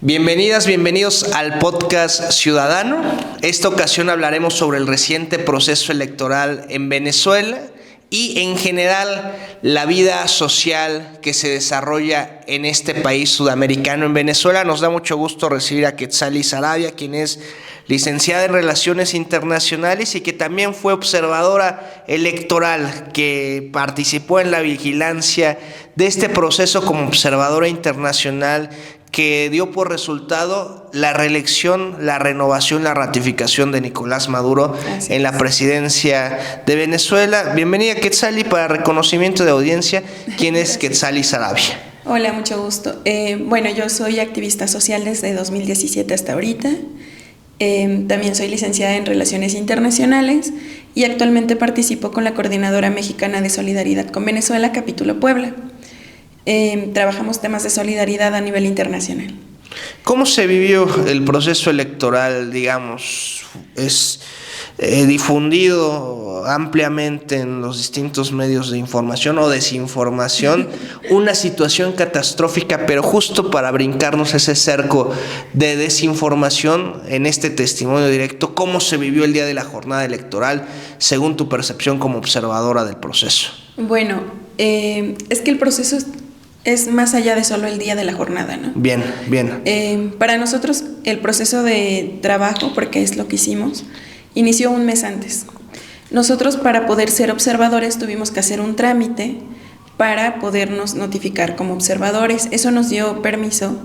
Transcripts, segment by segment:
Bienvenidas, bienvenidos al podcast Ciudadano. Esta ocasión hablaremos sobre el reciente proceso electoral en Venezuela y en general la vida social que se desarrolla en este país sudamericano. En Venezuela nos da mucho gusto recibir a Quetzali Saravia, quien es licenciada en Relaciones Internacionales y que también fue observadora electoral, que participó en la vigilancia de este proceso como observadora internacional, que dio por resultado la reelección, la renovación, la ratificación de Nicolás Maduro en la presidencia de Venezuela. Bienvenida, Quetzali. Para reconocimiento de audiencia, ¿quién es Quetzali Saravia? Hola, mucho gusto. Yo soy activista social desde 2017 hasta ahorita. También soy licenciada en Relaciones Internacionales y actualmente participo con la Coordinadora Mexicana de Solidaridad con Venezuela, Capítulo Puebla. Trabajamos temas de solidaridad a nivel internacional. ¿Cómo se vivió el proceso electoral, digamos? Es difundido ampliamente en los distintos medios de información o desinformación, una situación catastrófica, pero justo para brincarnos ese cerco de desinformación, en este testimonio directo, ¿cómo se vivió el día de la jornada electoral según tu percepción como observadora del proceso? Bueno, es que el proceso es más allá de solo el día de la jornada, ¿no? Bien. Para nosotros el proceso de trabajo, porque es lo que hicimos, inició un mes antes. Nosotros, para poder ser observadores, tuvimos que hacer un trámite para podernos notificar como observadores. Eso nos dio permiso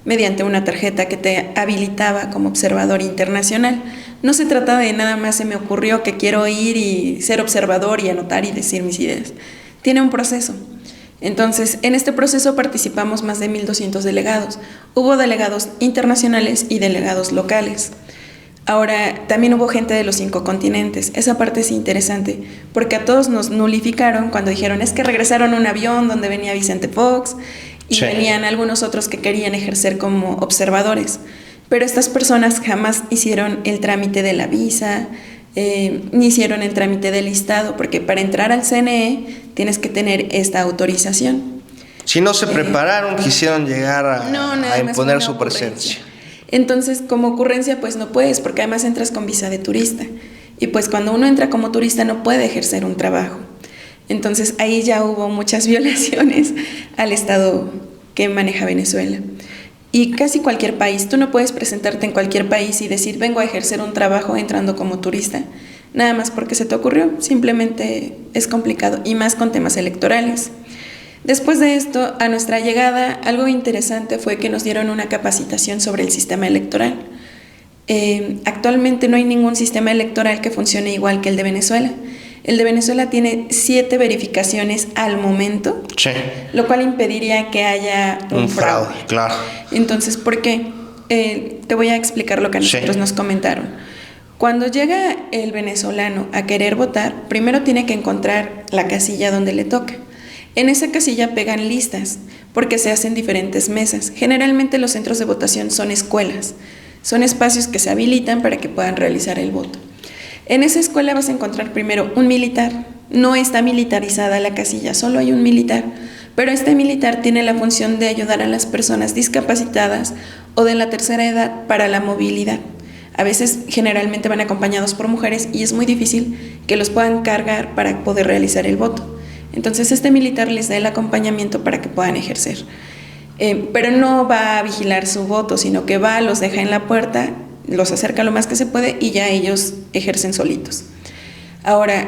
mediante una tarjeta que te habilitaba como observador internacional. No se trata de nada más se me ocurrió que quiero ir y ser observador y anotar y decir mis ideas. Tiene un proceso. Entonces, en este proceso participamos más de 1,200 delegados. Hubo delegados internacionales y delegados locales. Ahora, también hubo gente de los 5 continentes. Esa parte es interesante, porque a todos nos nulificaron cuando dijeron, es que regresaron un avión donde venía Vicente Fox y sí, venían algunos otros que querían ejercer como observadores. Pero estas personas jamás hicieron el trámite de la visa, ni hicieron el trámite del listado, porque para entrar al CNE tienes que tener esta autorización. Si no se prepararon, quisieron llegar a imponer su presencia. Entonces, como ocurrencia, pues no puedes, porque además entras con visa de turista. Y pues cuando uno entra como turista no puede ejercer un trabajo. Entonces ahí ya hubo muchas violaciones al Estado que maneja Venezuela. Y casi cualquier país, tú no puedes presentarte en cualquier país y decir, vengo a ejercer un trabajo entrando como turista, nada más porque se te ocurrió. Simplemente es complicado, y más con temas electorales. Después de esto, a nuestra llegada, algo interesante fue que nos dieron una capacitación sobre el sistema electoral. Actualmente no hay ningún sistema electoral que funcione igual que el de Venezuela. El de Venezuela tiene 7 verificaciones al momento, sí, lo cual impediría que haya un fraude. Claro. Entonces, ¿por qué? Te voy a explicar lo que a nosotros nos comentaron. Cuando llega el venezolano a querer votar, primero tiene que encontrar la casilla donde le toca. En esa casilla pegan listas, porque se hacen diferentes mesas. Generalmente los centros de votación son escuelas, son espacios que se habilitan para que puedan realizar el voto. En esa escuela vas a encontrar primero un militar. No está militarizada la casilla, solo hay un militar, pero este militar tiene la función de ayudar a las personas discapacitadas o de la tercera edad para la movilidad. A veces generalmente van acompañados por mujeres y es muy difícil que los puedan cargar para poder realizar el voto. Entonces este militar les da el acompañamiento para que puedan ejercer. Pero no va a vigilar su voto, sino que va, los deja en la puerta, los acerca lo más que se puede y ya ellos ejercen solitos. Ahora,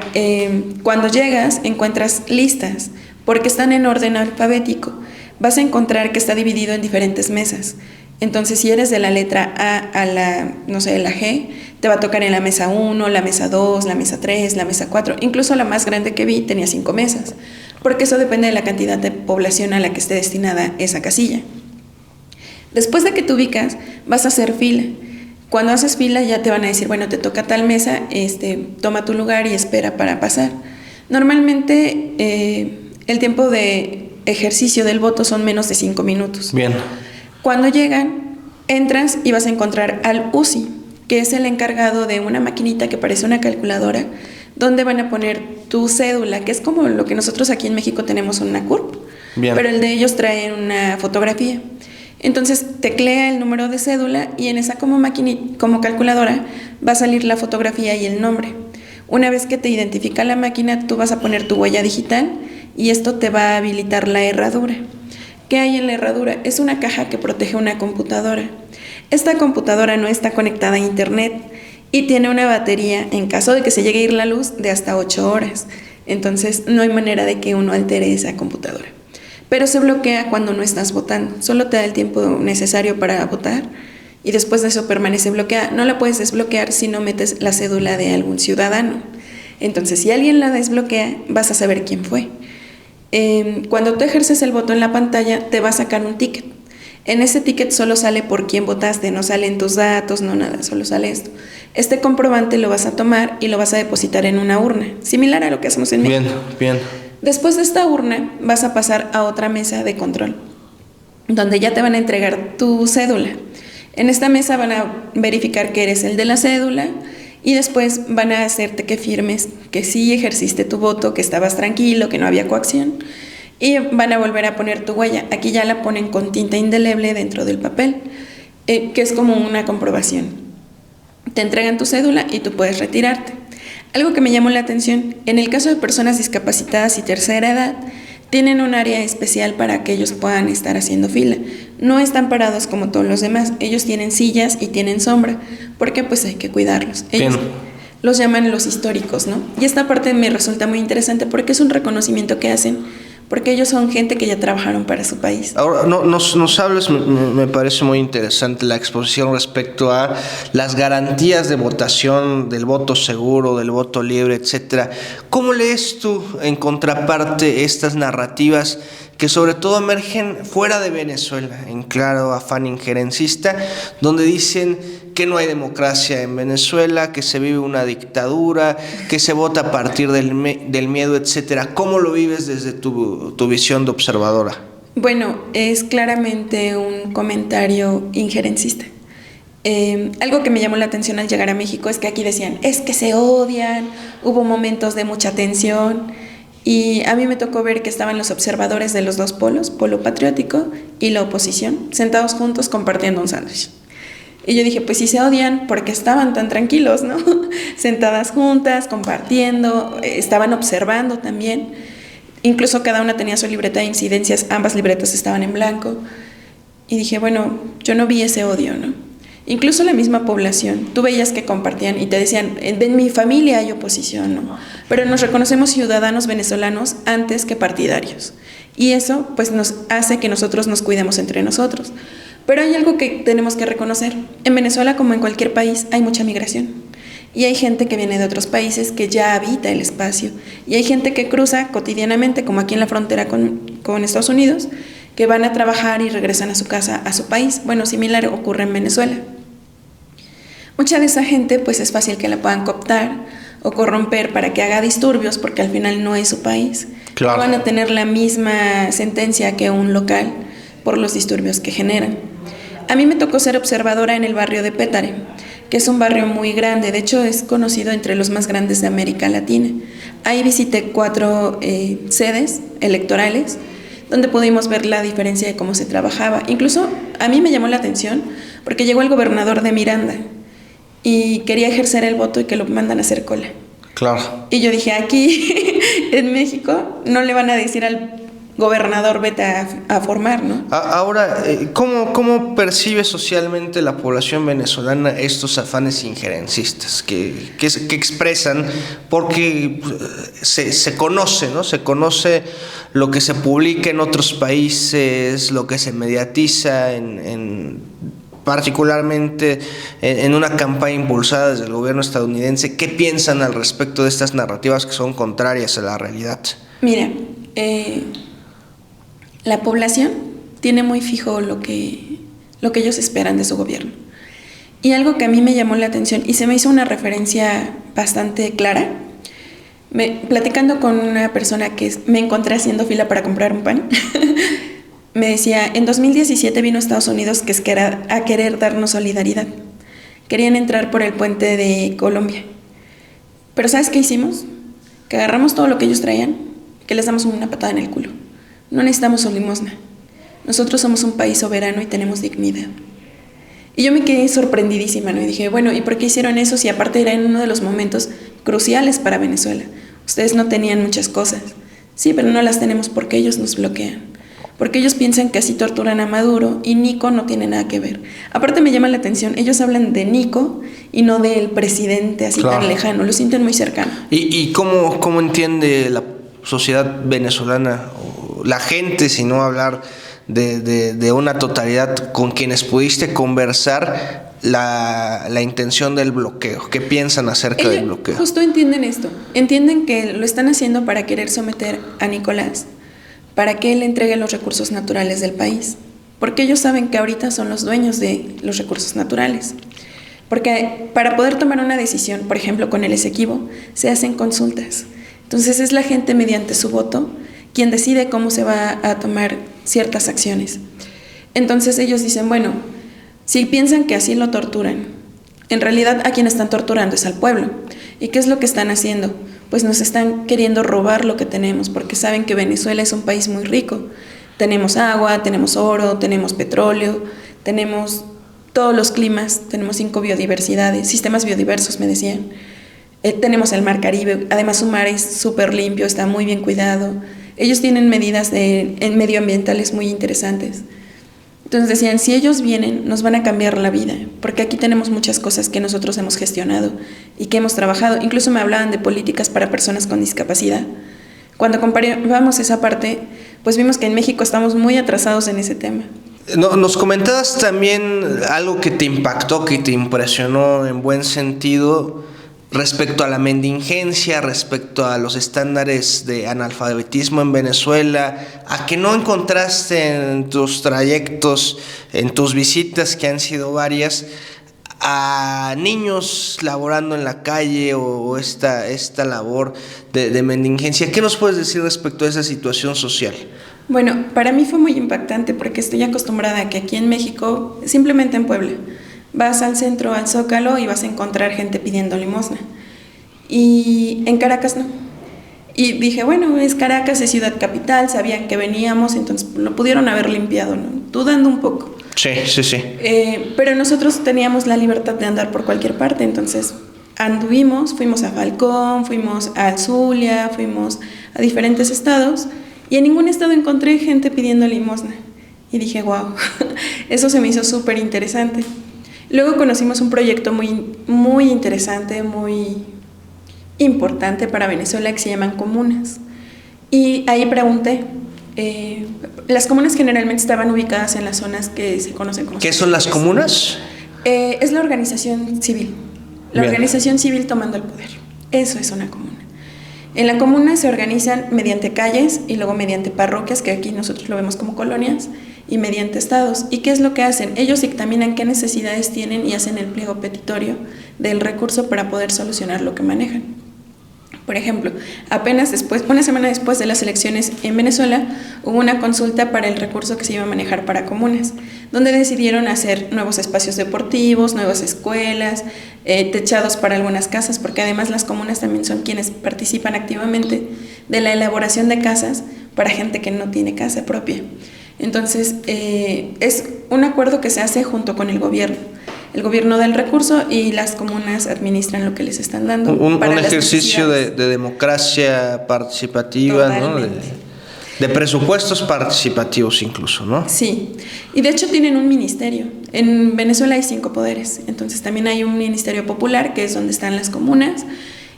cuando llegas encuentras listas, porque están en orden alfabético. Vas a encontrar que está dividido en diferentes mesas. Entonces, si eres de la letra A a la G, te va a tocar en la mesa 1, la mesa 2, la mesa 3, la mesa 4. Incluso la más grande que vi tenía 5 mesas, porque eso depende de la cantidad de población a la que esté destinada esa casilla. Después de que te ubicas, vas a hacer fila. Cuando haces fila ya te van a decir, bueno, te toca tal mesa, toma tu lugar y espera para pasar. Normalmente el tiempo de ejercicio del voto son menos de 5 minutos. Bien. Cuando llegan, entras y vas a encontrar al UCI, que es el encargado de una maquinita que parece una calculadora, donde van a poner tu cédula, que es como lo que nosotros aquí en México tenemos una CURP, pero el de ellos trae una fotografía. Entonces teclea el número de cédula y en esa como calculadora va a salir la fotografía y el nombre. Una vez que te identifica la máquina, tú vas a poner tu huella digital y esto te va a habilitar la herradura. ¿Qué hay en la herradura? Es una caja que protege una computadora. Esta computadora no está conectada a internet y tiene una batería, en caso de que se llegue a ir la luz, de hasta 8 horas. Entonces no hay manera de que uno altere esa computadora. Pero se bloquea cuando no estás votando. Solo te da el tiempo necesario para votar y después de eso permanece bloqueada. No la puedes desbloquear si no metes la cédula de algún ciudadano. Entonces, si alguien la desbloquea, vas a saber quién fue. Cuando tú ejerces el voto en la pantalla, te va a sacar un ticket. En ese ticket solo sale por quién votaste, no salen tus datos, no nada, solo sale esto. Este comprobante lo vas a tomar y lo vas a depositar en una urna, similar a lo que hacemos en México. Bien. Después de esta urna vas a pasar a otra mesa de control, donde ya te van a entregar tu cédula. En esta mesa van a verificar que eres el de la cédula y después van a hacerte que firmes que sí ejerciste tu voto, que estabas tranquilo, que no había coacción, y van a volver a poner tu huella. Aquí ya la ponen con tinta indeleble dentro del papel, que es como una comprobación. Te entregan tu cédula y tú puedes retirarte. Algo que me llamó la atención, en el caso de personas discapacitadas y tercera edad, tienen un área especial para que ellos puedan estar haciendo fila. No están parados como todos los demás, ellos tienen sillas y tienen sombra, porque pues hay que cuidarlos. Ellos los llaman los históricos, ¿no? Y esta parte me resulta muy interesante porque es un reconocimiento que hacen, porque ellos son gente que ya trabajaron para su país. Ahora, nos hablas, me parece muy interesante la exposición respecto a las garantías de votación, del voto seguro, del voto libre, etcétera. ¿Cómo lees tú, en contraparte, estas narrativas que sobre todo emergen fuera de Venezuela, en claro afán injerencista, donde dicen que no hay democracia en Venezuela, que se vive una dictadura, que se vota a partir del miedo, etcétera? ¿Cómo lo vives desde tu visión de observadora? Bueno, es claramente un comentario injerencista. Algo que me llamó la atención al llegar a México es que aquí decían, es que se odian, hubo momentos de mucha tensión, y a mí me tocó ver que estaban los observadores de los dos polos, polo patriótico y la oposición, sentados juntos compartiendo un sándwich. Y yo dije, pues si se odian, ¿por qué estaban tan tranquilos, no? Sentadas juntas, compartiendo, estaban observando también. Incluso cada una tenía su libreta de incidencias, ambas libretas estaban en blanco. Y dije, bueno, yo no vi ese odio, ¿no? Incluso la misma población, tú veías que compartían y te decían, en mi familia hay oposición, ¿no? Pero nos reconocemos ciudadanos venezolanos antes que partidarios. Y eso pues nos hace que nosotros nos cuidemos entre nosotros. Pero hay algo que tenemos que reconocer. En Venezuela, como en cualquier país, hay mucha migración. Y hay gente que viene de otros países que ya habita el espacio. Y hay gente que cruza cotidianamente, como aquí en la frontera con Estados Unidos, que van a trabajar y regresan a su casa, a su país. Bueno, similar ocurre en Venezuela. Mucha de esa gente pues es fácil que la puedan cooptar o corromper para que haga disturbios porque al final no es su país. Claro. Van a tener la misma sentencia que un local por los disturbios que generan. A mí me tocó ser observadora en el barrio de Petare, que es un barrio muy grande, de hecho es conocido entre los más grandes de América Latina. Ahí visité 4 sedes electorales donde pudimos ver la diferencia de cómo se trabajaba. Incluso a mí me llamó la atención porque llegó el gobernador de Miranda y quería ejercer el voto y que lo mandan a hacer cola. Claro. Y yo dije, aquí en México no le van a decir al gobernador vete a formar, ¿no? Ahora, ¿cómo percibe socialmente la población venezolana estos afanes injerencistas que expresan? Porque se conoce, ¿no? Se conoce lo que se publica en otros países, lo que se mediatiza particularmente en una campaña impulsada desde el gobierno estadounidense. ¿Qué piensan al respecto de estas narrativas que son contrarias a la realidad? Mira, la población tiene muy fijo lo que ellos esperan de su gobierno. Y algo que a mí me llamó la atención y se me hizo una referencia bastante clara, platicando con una persona que me encontré haciendo fila para comprar un pan, me decía, en 2017 vino a Estados Unidos a querer darnos solidaridad. Querían entrar por el puente de Colombia. Pero ¿sabes qué hicimos? Que agarramos todo lo que ellos traían, que les damos una patada en el culo. No necesitamos su limosna. Nosotros somos un país soberano y tenemos dignidad. Y yo me quedé sorprendidísima, ¿no? Y dije, bueno, ¿y por qué hicieron eso si aparte era en uno de los momentos cruciales para Venezuela? Ustedes no tenían muchas cosas. Sí, pero no las tenemos porque ellos nos bloquean. Porque ellos piensan que así torturan a Maduro y Nico no tiene nada que ver. Aparte me llama la atención, ellos hablan de Nico y no del presidente así tan lejano, lo sienten muy cercano. ¿Y cómo entiende la sociedad venezolana, o la gente, si no hablar de una totalidad con quienes pudiste conversar, la intención del bloqueo? ¿Qué piensan acerca del bloqueo? Justo entienden esto, entienden que lo están haciendo para querer someter a Nicolás, para que él entregue los recursos naturales del país, porque ellos saben que ahorita son los dueños de los recursos naturales. Porque para poder tomar una decisión, por ejemplo con el Esequibo, se hacen consultas. Entonces es la gente mediante su voto quien decide cómo se va a tomar ciertas acciones. Entonces ellos dicen, bueno, si piensan que así lo torturan, en realidad a quien están torturando es al pueblo. ¿Y qué es lo que están haciendo? Pues nos están queriendo robar lo que tenemos, porque saben que Venezuela es un país muy rico. Tenemos agua, tenemos oro, tenemos petróleo, tenemos todos los climas, tenemos 5 biodiversidades, sistemas biodiversos, me decían. Tenemos el mar Caribe, además su mar es súper limpio, está muy bien cuidado. Ellos tienen medidas medioambientales muy interesantes. Entonces decían, si ellos vienen, nos van a cambiar la vida, porque aquí tenemos muchas cosas que nosotros hemos gestionado y que hemos trabajado. Incluso me hablaban de políticas para personas con discapacidad. Cuando comparábamos esa parte, pues vimos que en México estamos muy atrasados en ese tema. Nos comentabas también algo que te impactó, que te impresionó en buen sentido, respecto a la mendigencia, respecto a los estándares de analfabetismo en Venezuela, a que no encontraste en tus trayectos, en tus visitas, que han sido varias, a niños laborando en la calle o esta labor de mendigencia. ¿Qué nos puedes decir respecto a esa situación social? Bueno, para mí fue muy impactante porque estoy acostumbrada a que aquí en México, simplemente en Puebla, vas al centro, al Zócalo y vas a encontrar gente pidiendo limosna. Y en Caracas no. Y dije, bueno, es Caracas, es ciudad capital, sabían que veníamos, entonces lo pudieron haber limpiado, ¿no? Dudando un poco. Sí. Pero nosotros teníamos la libertad de andar por cualquier parte, entonces anduvimos, fuimos a Falcón, fuimos a Zulia, fuimos a diferentes estados y en ningún estado encontré gente pidiendo limosna. Y dije, wow, eso se me hizo súper interesante. Luego conocimos un proyecto muy interesante, muy importante para Venezuela que se llaman comunas. Y ahí pregunté, las comunas generalmente estaban ubicadas en las zonas que se conocen como... ¿Qué son las comunas? Es la organización civil, la Bien. Organización civil tomando el poder. Eso es una comuna. En la comuna se organizan mediante calles y luego mediante parroquias, que aquí nosotros lo vemos como colonias, y mediante estados. ¿Y qué es lo que hacen? Ellos dictaminan qué necesidades tienen y hacen el pliego petitorio del recurso para poder solucionar lo que manejan. Por ejemplo, apenas después, una semana después de las elecciones en Venezuela, hubo una consulta para el recurso que se iba a manejar para comunas, donde decidieron hacer nuevos espacios deportivos, nuevas escuelas, techados para algunas casas, porque además las comunas también son quienes participan activamente de la elaboración de casas para gente que no tiene casa propia. Entonces, es un acuerdo que se hace junto con el gobierno. El gobierno da el recurso y las comunas administran lo que les están dando. Un ejercicio de democracia participativa, ¿no? De presupuestos participativos incluso, ¿no? Sí, y de hecho tienen un ministerio. En Venezuela hay 5 poderes, entonces también hay un ministerio popular, que es donde están las comunas,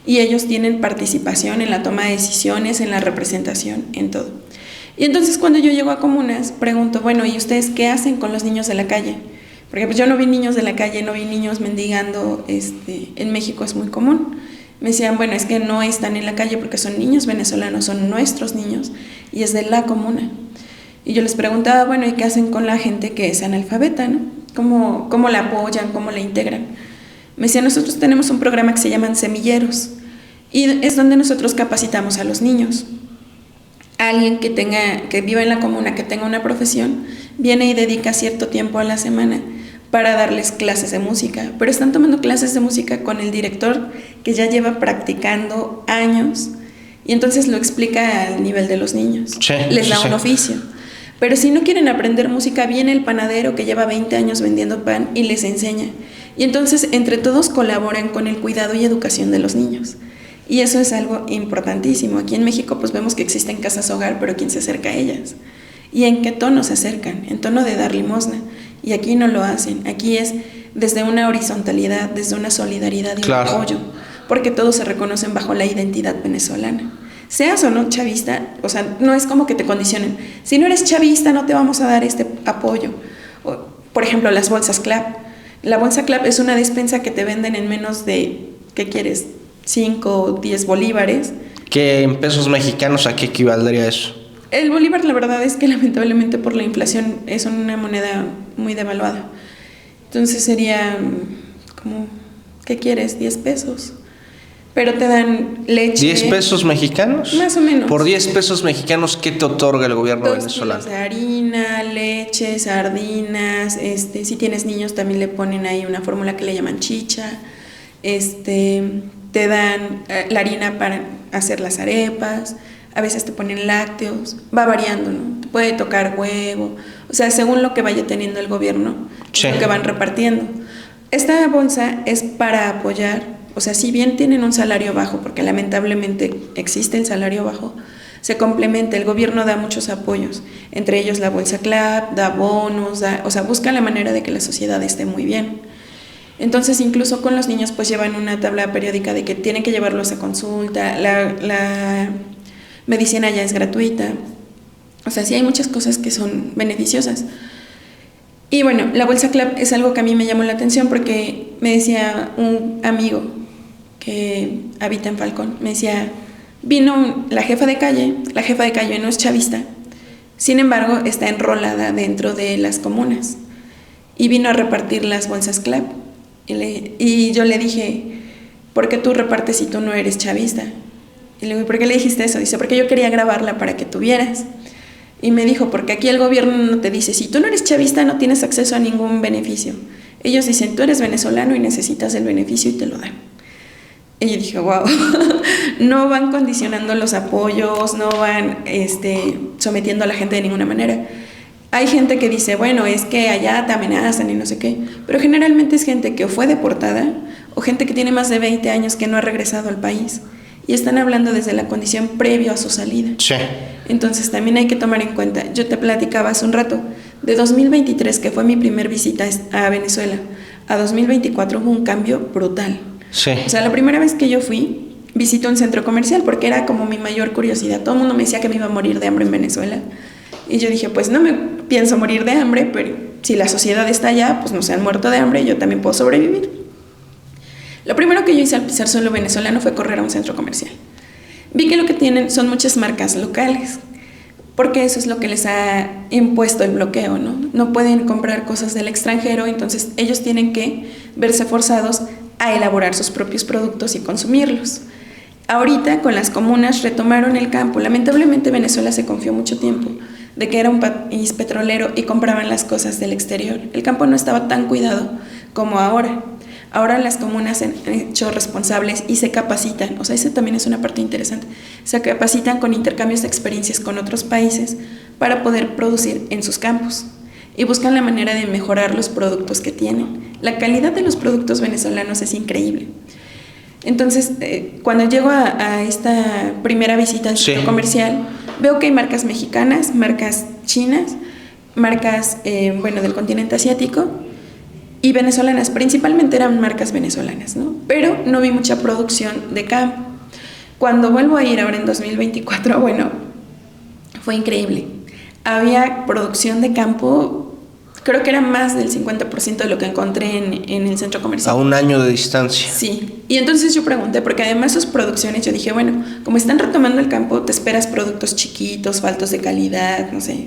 y ellos tienen participación en la toma de decisiones, en la representación, en todo. Y entonces cuando yo llego a comunas, pregunto, bueno, ¿y ustedes qué hacen con los niños de la calle? Porque pues yo no vi niños de la calle, no vi niños mendigando, en México es muy común. Me decían, bueno, es que no están en la calle porque son niños venezolanos, son nuestros niños y es de la comuna. Y yo les preguntaba, bueno, ¿y qué hacen con la gente que es analfabeta, no? ¿Cómo la apoyan, cómo la integran? Me decían, nosotros tenemos un programa que se llaman semilleros y es donde nosotros capacitamos a los niños. Alguien que viva en la comuna, que tenga una profesión, viene y dedica cierto tiempo a la semana para darles clases de música, pero están tomando clases de música con el director que ya lleva practicando años y entonces lo explica al nivel de los niños, les da un oficio. Pero si no quieren aprender música, viene el panadero que lleva 20 años vendiendo pan y les enseña. Y entonces entre todos colaboran con el cuidado y educación de los niños. Y eso es algo importantísimo. Aquí en México pues vemos que existen casas hogar, pero ¿quién se acerca a ellas? ¿Y en qué tono se acercan? En tono de dar limosna. Y aquí no lo hacen. Aquí es desde una horizontalidad, desde una solidaridad y un apoyo, porque todos se reconocen bajo la identidad venezolana. Seas o no chavista, o sea, no es como que te condicionen. Si no eres chavista, no te vamos a dar este apoyo. O, por ejemplo, las bolsas CLAP. La bolsa CLAP es una despensa que te venden en menos de, ¿qué quieres? 5 o 10 bolívares. ¿Qué en pesos mexicanos a qué equivaldría eso? El bolívar, la verdad es que lamentablemente por la inflación es una moneda muy devaluada. Entonces sería como, ¿qué quieres? 10 pesos. Pero te dan leche. ¿10 pesos mexicanos? Más o menos. Por 10 pesos mexicanos, ¿qué te otorga el gobierno 2 venezolano? kilos de harina, leche, sardinas. Si tienes niños también le ponen ahí una fórmula que le llaman chicha. Te dan la harina para hacer las arepas. A veces te ponen lácteos. Va variando, ¿no? Te puede tocar huevo. O sea, según lo que vaya teniendo el gobierno, sí, lo que van repartiendo. Esta bolsa es para apoyar. O sea, si bien tienen un salario bajo, porque lamentablemente existe el salario bajo, se complementa, el gobierno da muchos apoyos, entre ellos la bolsa CLAP, da bonos, o sea, busca la manera de que la sociedad esté muy bien. Entonces, incluso con los niños, pues llevan una tabla periódica de que tienen que llevarlos a consulta, la medicina ya es gratuita, o sea, sí hay muchas cosas que son beneficiosas. Y bueno, la bolsa CLAP es algo que a mí me llamó la atención porque me decía un amigo que habita en Falcón, me decía, vino la jefa de calle no es chavista, sin embargo está enrolada dentro de las comunas y vino a repartir las bolsas CLAP y yo le dije, ¿por qué tú repartes si tú no eres chavista? Y le digo, ¿por qué le dijiste eso? Dice, porque yo quería grabarla para que tuvieras. Y me dijo, porque aquí el gobierno no te dice, si tú no eres chavista no tienes acceso a ningún beneficio. Ellos dicen, tú eres venezolano y necesitas el beneficio y te lo dan. Y yo dije, wow, no van condicionando los apoyos, no van sometiendo a la gente de ninguna manera. Hay gente que dice, bueno, es que allá te amenazan y no sé qué, pero generalmente es gente que o fue deportada o gente que tiene más de 20 años que no ha regresado al país. Y están hablando desde la condición previo a su salida. Sí. Entonces también hay que tomar en cuenta, yo te platicaba hace un rato, de 2023, que fue mi primer visita a Venezuela, a 2024 hubo un cambio brutal. Sí. O sea, la primera vez que yo fui, visité un centro comercial porque era como mi mayor curiosidad. Todo el mundo me decía que me iba a morir de hambre en Venezuela. Y yo dije, pues no me pienso morir de hambre, pero si la sociedad está allá, pues no se han muerto de hambre, yo también puedo sobrevivir. Lo primero que yo hice al pisar suelo venezolano fue correr a un centro comercial. Vi que lo que tienen son muchas marcas locales, porque eso es lo que les ha impuesto el bloqueo, ¿no? No pueden comprar cosas del extranjero, entonces ellos tienen que verse forzados a elaborar sus propios productos y consumirlos. Ahorita con las comunas retomaron el campo. Lamentablemente Venezuela se confió mucho tiempo de que era un país petrolero y compraban las cosas del exterior. El campo no estaba tan cuidado como ahora. Ahora las comunas se han hecho responsables y se capacitan, o sea, eso también es una parte interesante, se capacitan con intercambios de experiencias con otros países para poder producir en sus campos y buscan la manera de mejorar los productos que tienen. La calidad de los productos venezolanos es increíble. Entonces, cuando llego a esta primera visita al centro comercial, veo que hay marcas mexicanas, marcas chinas, marcas, del continente asiático, y venezolanas, principalmente eran marcas venezolanas, ¿no? Pero no vi mucha producción de campo. Cuando vuelvo a ir ahora en 2024, fue increíble. Había producción de campo, creo que era más del 50% de lo que encontré en el centro comercial. A un año de distancia. Sí, y entonces yo pregunté, porque además sus producciones, yo dije, bueno, como están retomando el campo, te esperas productos chiquitos, faltos de calidad, no sé.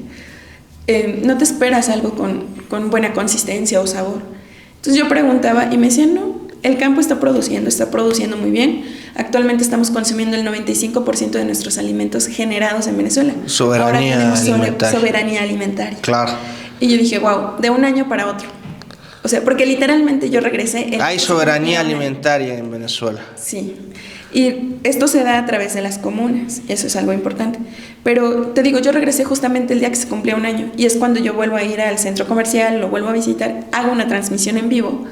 No te esperas algo con buena consistencia o sabor. Entonces yo preguntaba y me decían, no, el campo está produciendo muy bien. Actualmente estamos consumiendo el 95% de nuestros alimentos generados en Venezuela. Soberanía alimentaria. Soberanía alimentaria. Claro. Y yo dije, wow, de un año para otro. O sea, porque literalmente yo regresé... Hay soberanía alimentaria en Venezuela. Sí. Y esto se da a través de las comunas, eso es algo importante. Pero te digo, yo regresé justamente el día que se cumplía 1 año y es cuando yo vuelvo a ir al centro comercial, lo vuelvo a visitar, hago una transmisión en vivo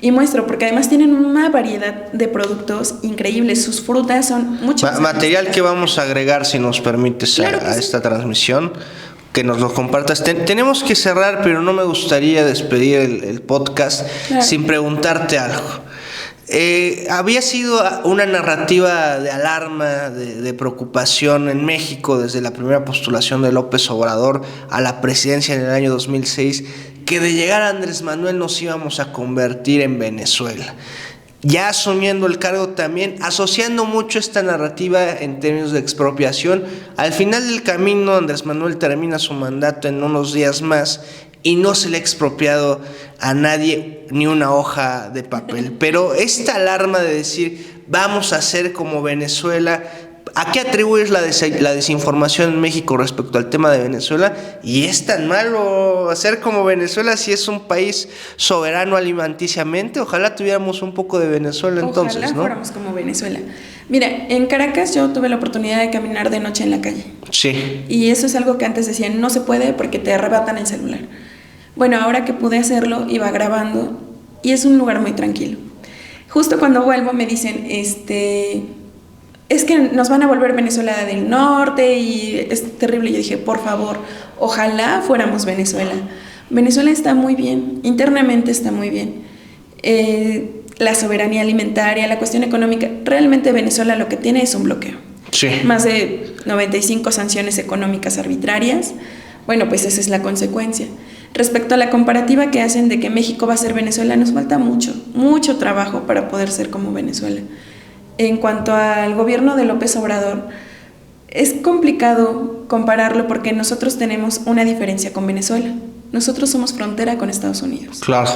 y muestro, porque además tienen una variedad de productos increíbles, sus frutas son muchas. Material que vamos a agregar, si nos permites, claro a esta transmisión, que nos lo compartas. Tenemos que cerrar, pero no me gustaría despedir el podcast sin preguntarte algo. Había sido una narrativa de alarma, de preocupación en México desde la primera postulación de López Obrador a la presidencia en el año 2006, que de llegar a Andrés Manuel nos íbamos a convertir en Venezuela. Ya asumiendo el cargo también, asociando mucho esta narrativa en términos de expropiación. Al final del camino, Andrés Manuel termina su mandato en unos días más y no se le ha expropiado a nadie ni una hoja de papel. Pero esta alarma de decir, vamos a hacer como Venezuela, ¿a qué atribuyes la desinformación en México respecto al tema de Venezuela? ¿Y es tan malo hacer como Venezuela si es un país soberano alimenticiamente? Ojalá tuviéramos un poco de Venezuela entonces, ojalá ¿no? fuéramos como Venezuela. Mira, en Caracas yo tuve la oportunidad de caminar de noche en la calle. Sí. Y eso es algo que antes decían, no se puede porque te arrebatan el celular. Bueno, ahora que pude hacerlo, iba grabando y es un lugar muy tranquilo. Justo cuando vuelvo me dicen, es que nos van a volver Venezuela del Norte y es terrible. Yo dije, por favor, ojalá fuéramos Venezuela. Venezuela está muy bien, internamente está muy bien. La soberanía alimentaria, la cuestión económica, realmente Venezuela lo que tiene es un bloqueo. Sí. Más de 95 sanciones económicas arbitrarias. Bueno, pues esa es la consecuencia. Respecto a la comparativa que hacen de que México va a ser Venezuela, nos falta mucho trabajo para poder ser como Venezuela. En cuanto al gobierno de López Obrador, es complicado compararlo porque nosotros tenemos una diferencia con Venezuela. Nosotros somos frontera con Estados Unidos. Claro.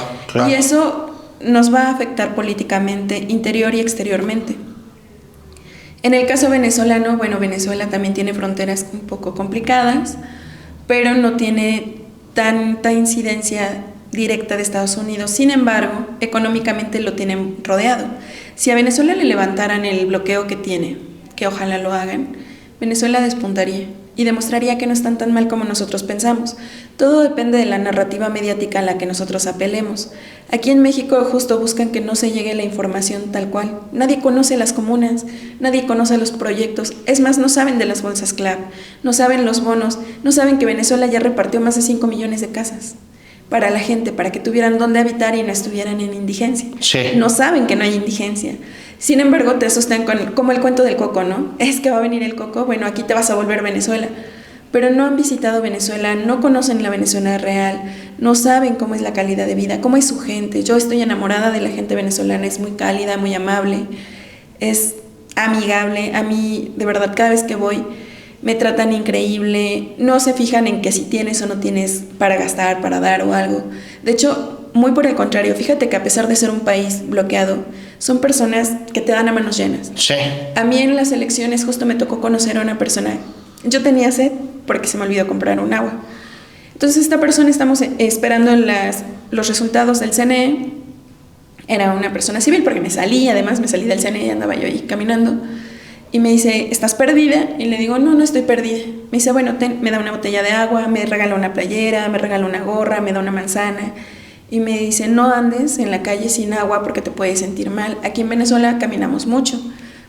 Y eso nos va a afectar políticamente, interior y exteriormente. En el caso venezolano, bueno, Venezuela también tiene fronteras un poco complicadas, pero no tiene tanta incidencia directa de Estados Unidos. Sin embargo, económicamente lo tienen rodeado. Si a Venezuela le levantaran el bloqueo que tiene, que ojalá lo hagan, Venezuela despuntaría y demostraría que no están tan mal como nosotros pensamos. Todo depende de la narrativa mediática a la que nosotros apelemos. Aquí en México justo buscan que no se llegue la información tal cual. Nadie conoce las comunas, nadie conoce los proyectos. Es más, no saben de las bolsas CLAP, no saben los bonos, no saben que Venezuela ya repartió más de 5 millones de casas para la gente, para que tuvieran dónde habitar y no estuvieran en indigencia. Sí. No saben que no hay indigencia. Sin embargo, te asustan como el cuento del coco, ¿no? Es que va a venir el coco, bueno, aquí te vas a volver Venezuela. Pero no han visitado Venezuela, no conocen la Venezuela real, no saben cómo es la calidad de vida, cómo es su gente. Yo estoy enamorada de la gente venezolana, es muy cálida, muy amable, es amigable. A mí, de verdad, cada vez que voy, me tratan increíble, no se fijan en que si tienes o no tienes para gastar, para dar o algo. De hecho, muy por el contrario, fíjate que a pesar de ser un país bloqueado, son personas que te dan a manos llenas. Sí. A mí en las elecciones justo me tocó conocer a una persona. Yo tenía sed porque se me olvidó comprar un agua. Entonces esta persona, estamos esperando los resultados del CNE. Era una persona civil porque además me salí del CNE y andaba yo ahí caminando. Y me dice, ¿estás perdida? Y le digo, no estoy perdida. Me dice, bueno, me da una botella de agua, me regala una playera, me regala una gorra, me da una manzana. Y me dice, no andes en la calle sin agua porque te puedes sentir mal. Aquí en Venezuela caminamos mucho,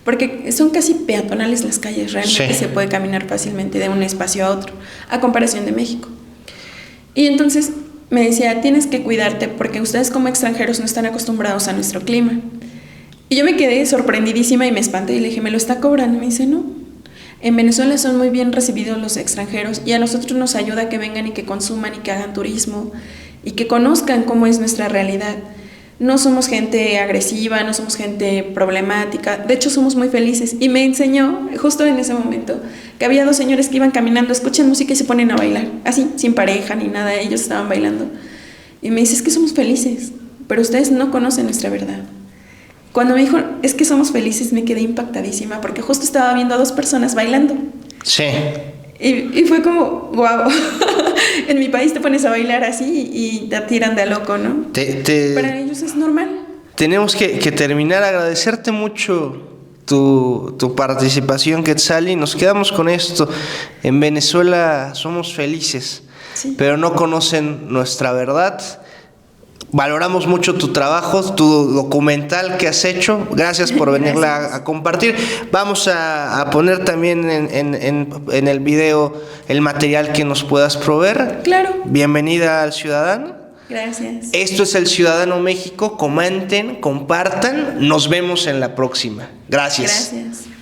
porque son casi peatonales las calles, realmente se puede caminar fácilmente de un espacio a otro, a comparación de México. Y entonces me decía, tienes que cuidarte porque ustedes como extranjeros no están acostumbrados a nuestro clima. Y yo me quedé sorprendidísima y me espanté y le dije, ¿me lo está cobrando? Me dice, no. En Venezuela son muy bien recibidos los extranjeros y a nosotros nos ayuda que vengan y que consuman y que hagan turismo y que conozcan cómo es nuestra realidad. No somos gente agresiva, no somos gente problemática, de hecho somos muy felices. Y me enseñó justo en ese momento que había 2 señores que iban caminando, escuchan música y se ponen a bailar, así, sin pareja ni nada, ellos estaban bailando. Y me dice, es que somos felices, pero ustedes no conocen nuestra verdad. Cuando me dijo, es que somos felices, me quedé impactadísima porque justo estaba viendo a 2 personas bailando. Sí. Y fue como, wow, en mi país te pones a bailar así y te tiran de a loco, ¿no? Para ellos es normal. Tenemos que terminar. Agradecerte mucho tu participación, Quetzali. Nos quedamos con esto. En Venezuela somos felices, sí, pero no conocen nuestra verdad. Valoramos mucho tu trabajo, tu documental que has hecho. Gracias por venirla a compartir. Vamos a poner también en el video el material que nos puedas proveer. Claro. Bienvenida al Ciudadano. Gracias. Esto es El Ciudadano México. Comenten, compartan. Nos vemos en la próxima. Gracias. Gracias.